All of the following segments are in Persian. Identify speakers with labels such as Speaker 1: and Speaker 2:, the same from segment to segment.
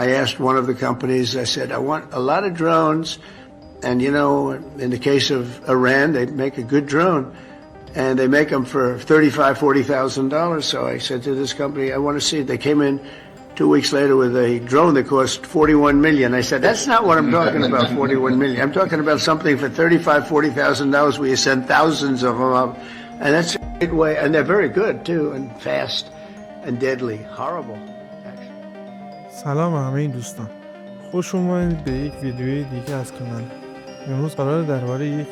Speaker 1: I asked one of the companies, I said, I want a lot of drones. And, you know, in the case of Iran, they make a good drone. And they make them for $35,000, $40,000. So I said to this company, I want to see it. They came in 2 weeks later with a drone that cost $41 million. I said, that's not what I'm talking about, $41 million. I'm talking about something for $35,000, $40,000 where you send thousands of them up. And that's a great way. And they're very good, too, and fast and deadly. Horrible, actually.
Speaker 2: سلام همه این دوستان، خوش اومدید به یک ویدیوی دیگه از کانال. امروز قراره درباره یک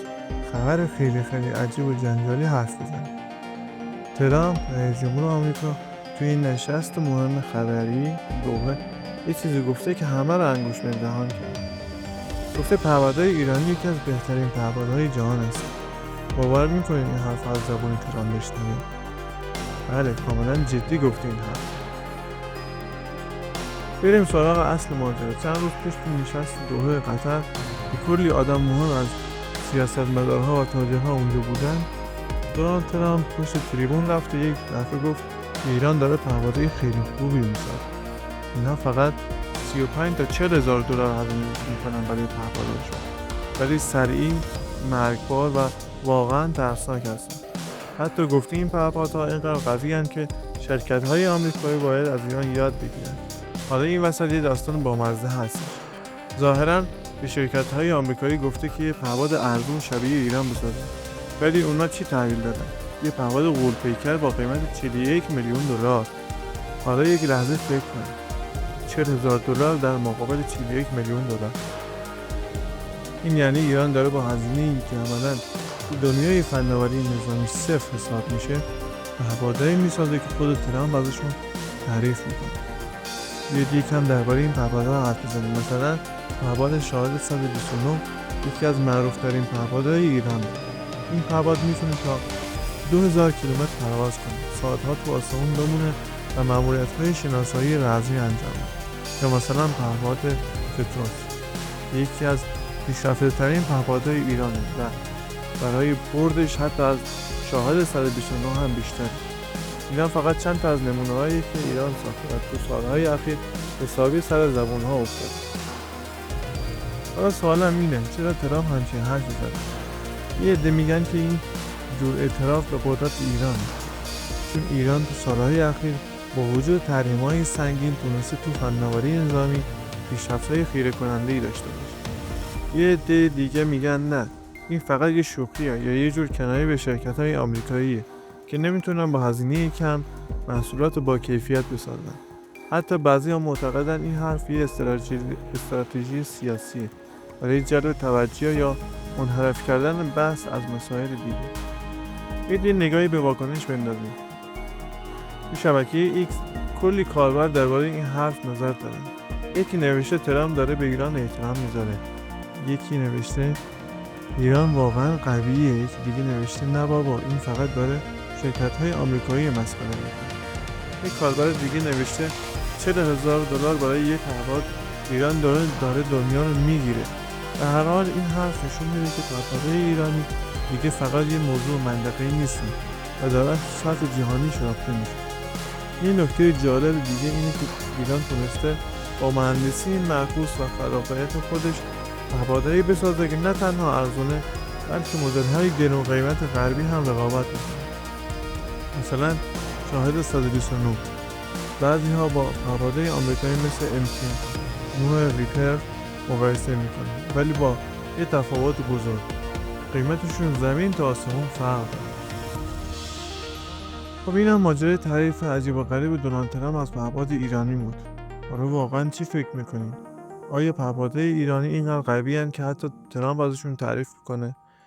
Speaker 2: خبر خیلی عجیب و جنجالی حرف بزنیم. ترامپ رئیس جمهور آمریکا توی این نشست مهم خبری دوباره یه چیزی گفته که همه رو انگوش به دهان کرد. گفته پهپادهای ایرانی یکی از بهترین پهپادهای جهان است. باور میکنید این حرف از زبون ترامپ بشنوید؟ بله، کاملا جدی گفته این حرف. بریم سراغ اصل ماجرا. چند روز پیش تو نشست دوحه قطر که کلی آدم مهم از سیاستمدارها و تاجرها اونجا بودن، دونالد ترامپ پشت تریبون رفت و یک دفعه گفت که ایران داره پهپادهای خیلی خوبی میسازه. اینا فقط 35 تا 40 هزار دلار هزینه میکنن برای پهپادهاشون، ولی سریع، مرگبار و واقعا ترسناک هستن. حتی گفته این پهپادها اینقدر قوی هستن که شرکت‌های آمریکایی باید از ایران یاد بگیرن. حالا این وسط یه داستان بامزه هست. ظاهراً به شرکت‌های آمریکایی گفته که یه پهپاد ارزون شبیه ایران بسازه، ولی اونا چی تحویل دادن؟ یه پهپاد غول‌پیکر با قیمت 41 میلیون دلار. حالا یک لحظه فکر کنید، 40,000 دلار در مقابل 41 میلیون دلار. این یعنی ایران داره با هزینه‌ای که عملاً تو دنیای فناوری نظامی صفر حساب میشه، پهپادهایی میسازه که خود ترامپ ازشون تعریف میکنه. بیاید یکم درباره این پهپادها حرف بزنیم. مثلا پهپاد شاهد 129 یکی از معروف‌ترین پهپادهای ایران. این پهپاد میتونه تا 2000 کیلومتر پرواز کنه، ساعت‌ها تو آسمون بمونه و ماموریت‌های شناسایی رزمی انجام بده. یا مثلا پهپاد پتروس یکی از پیشرفته‌ترین پهپادهای ایرانه و برای بردش حتی از شاهد 129 هم بیشتره. اینا فقط چند تا از نمونه‌هایی که ایران ساخته و تو سالهای اخیر حسابی سر زبون‌ها افتاده. حالا سوالم اینه، چرا ترامپ همچین حرفی زده؟ یه عده میگن که این جور اعتراف به قدرت ایران، چون ایران تو سالهای اخیر با وجود تحریم‌های سنگین تونسته تو فناوری نظامی پیشرفت‌های خیره کننده‌ای داشته باشه. یه عده دیگه میگن نه، این فقط یه شوخیه یا یه جور کنایه به شرکت‌های آمریکاییه که نمیتونن با هزینه کم محصولات با کیفیت بسازن. حتی بعضی‌ها معتقدن این حرف یه استراتژی سیاسیه برای جلب توجه یا منحرف کردن بحث از مسائل دیگه. یه نگاهی به واکنش بندازیم. تو شبکه ایکس کلی کاربر درباره این حرف نظر دارن. یکی نوشته ترامپ داره به ایران احترام میذاره، یکی نوشته ایران واقعا قویه، یکی دیگه نوشته نه بابا این فقط داره شرکت‌های آمریکایی مسخره میکنه. یک کاربر دیگه نوشته 40,000 دلار برای یک پهپاد، ایران داره دنیا رو میگیره. به هر حال این حرف نشون میده که پهپادهای ایرانی دیگه فقط یه موضوع منطقه‌ای نیستن و دارن تو سطح جهانی شناخته میشه. یه نکته جالب دیگه اینه که ایران تونسته با مهندسی معکوس و خلاقیت خودش پهپادهایی بسازه که نه تنها ارزونه بلکه مدل‌های گرون قیمت غربی هم رقابت میکنه. مثلا شاهد 129 بعضی ها با پهپادهای آمریکایی مثل MQ 9 ریپر مقایسه میکنه، ولی با یه تفاوت بزرگ، قیمتشون زمین تا آسمون فرق داره. خب این هم ماجرای تعریف عجیب و غریب دونالد ترامپ از پهپاد ایرانی بود. حالا واقعا چی فکر میکنین؟ آیا پهپادهای ایرانی اینقدر قوی هستند که حتی ترامپ ازشون تعریف کنه؟